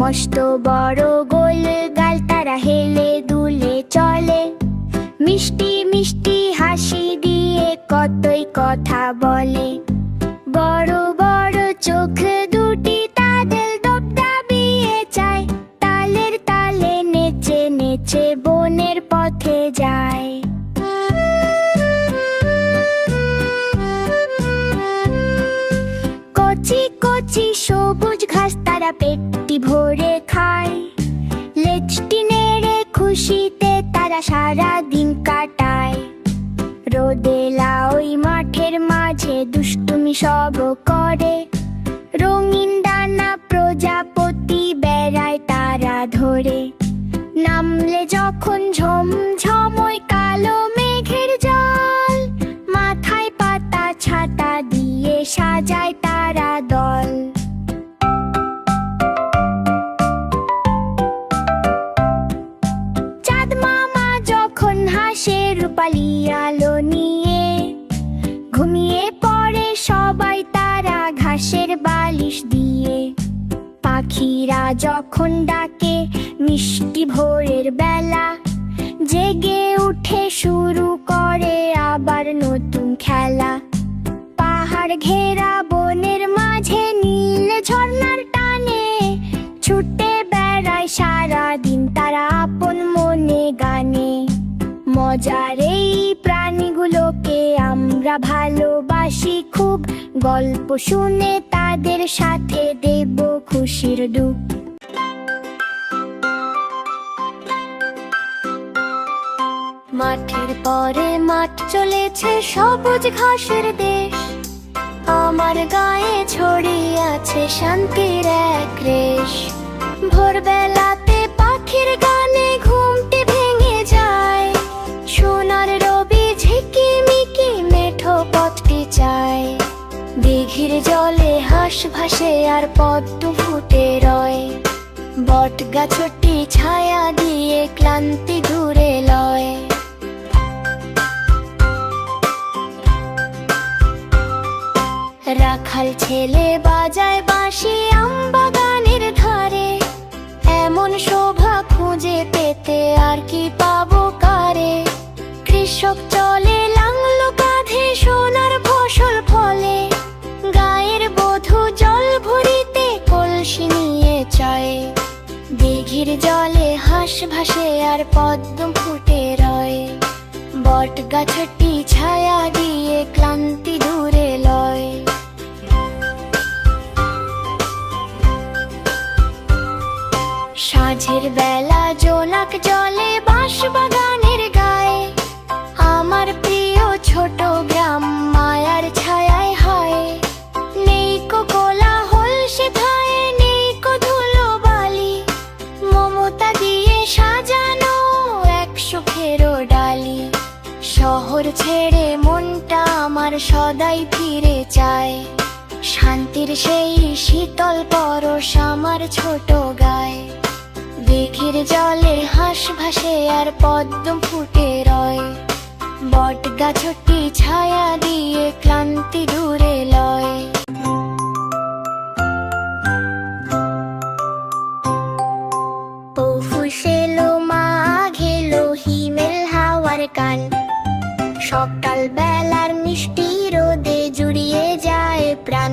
মস্ত বড় গোল গাল, তারা হেলে দুলে চলে। মিষ্টি মিষ্টি হাসি দিয়ে কতই কথা বলে। বড় বড় চোখ দুটি তাদের দপদাবিয়ে চায়। তালের তালে নেচে নেচে বনের পথে যায়। কচি কচি সবুজ ঘাস তারা পেটটি ভরে খায়। লেজটি নেড়ে খুশিতে তারা সারা দিন কাটায়। রোদেলা ওই মাঠের মাঝে দুষ্টুমি সব করে। রঙিন ডানা প্রজাপতি বেড়ায় তারা ধরে। নামলে যখন ঝমঝম ওই কালো মেঘের জল, মাথায় পাতা ছাতা দিয়ে সাজায় তারা দল। চাঁদ মামা যখন হাসে রূপালি আলো নিয়ে, ঘুমিয়ে পড়ে সবাই তারা ঘাসের বালিশ দিয়ে। পাখিরা যখন ডাকে মিষ্টি ভোরের বেলা, জেগে উঠে শুরু করে আবার নতুন খেলা। পাহাড় ঘেরা বনের মাঝে নীল ঝর্ণার টানে, ছুটে বেড়ায় সারা দিন তারা আপন মনে গানে। মজার এই প্রাণীগুলোকে আমরা ভালোবাসি খুব, গল্প শুনে তাদের সাথে দেব খুশির ডুব। মাঠের পরে মাঠ চলেছে সবুজ ঘাসের দেশ, আমার গায়ে ছড়িয়ে আছে শান্তির এক রেশ। ভোরবেলাতে পাখির গানে ঘুমটি ভেঙে যায়, সোনার রবি ঝিকিমিকি মেঠো পথটি চায়। দিঘির জলে হাঁস ভাসে আর পদ্ম ফুটে রয়, বট গাছটি ছায়া দিয়ে ক্লান্তি দূরে লয়। রাখাল ছেলে বাজায় বাঁশি আমবাগানের ধারে, এমন শোভা খুঁজে পেতে আর কি পাবো কারে। কৃষক চলে লাঙল কাঁধে সোনার ফসল ফলে, গায়ের বধূ জল ভরিতে কলসি নিয়ে চায়। দিঘির জলে হাঁস ভাসে আর পদ্ম ফুটে রয়, বট গাছটি ছায়া দিয়ে ক্লান্তি দূরে লয়। সাঁঝের বেলা জোনাক জলে বাঁশ বাগানের গায়ে, আমার প্রিয় ছোট গ্রাম মায়ার ছায়ায় হয়। নেই কো কোলাহল সেথায়, নেই কো ধুলো বালি, মমতা দিয়ে সাজানো এক সুখেরও ডালি। শহর ছেড়ে মনটা আমার সদাই ফিরে চায়, শান্তির সেই শীতল পরশ আমার ছোট গায়ে। দিঘির জলে হাঁস ভাসে আর পদ্ম ফুটে রয়, বট গাছটি ছায়া দিয়ে ক্লান্তি দূরে লয়। পৌষ এলো মাঘ এলো হিমেল হাওয়ার কাল, সকাল বেলার মিষ্টি রোদে জুড়িয়ে যায় প্রাণ।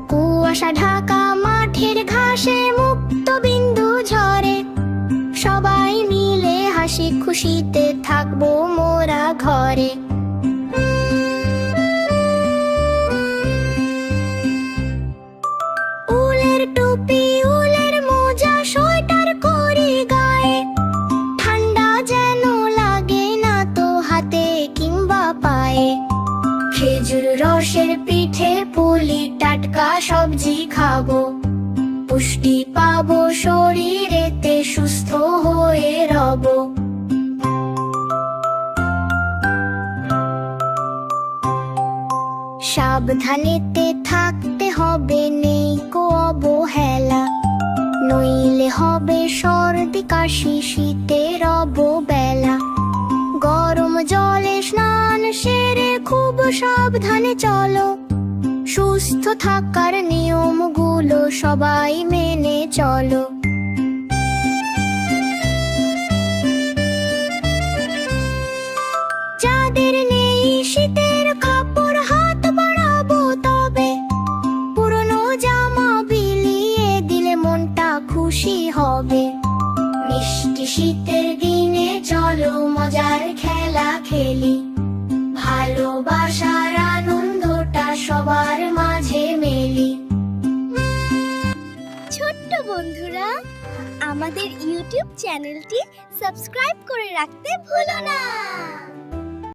কুয়াশা ঢাকা মাঠের ঘাসে মুক্ত বিন্দু ঝরে, সবাই মিলে হাসি খুশিতে থাকবো মোরা ঘরে। উলের টুপি উলের মোজা সোয়েটার করি গায়ে, ঠান্ডা যেন লাগে না তো হাতে কিংবা পায়ে। খেজুর রসের পিঠে পুলি টাটকা সবজি খাবো, পুষ্টি পাবো শরীরেতে সুস্থ হয়ে রব। সাবধানেতে থাকতে হবে নেই কো অবহেলা, নইলে হবে সর্দি কাশি শীতের অববেলা। গরম জলে স্নান সেরে খুব সাবধানে চলো, সুস্থ থাকার নিয়মগুলো সবাই মেনে চলো। যাদের নেই শীতের কাপড় হাত বাড়াবো তবে, পুরনো জামা বিলিয়ে দিলে মনটা খুশি হবে। মিষ্টি শীতের দিনে চলো মজার খেলা খেলি, ভালোবাসার আনন্দটা সবার মাঝে মেলি। ছোট্ট বন্ধুরা, আমাদের ইউটিউব চ্যানেলটি সাবস্ক্রাইব করে রাখতে ভুলো না।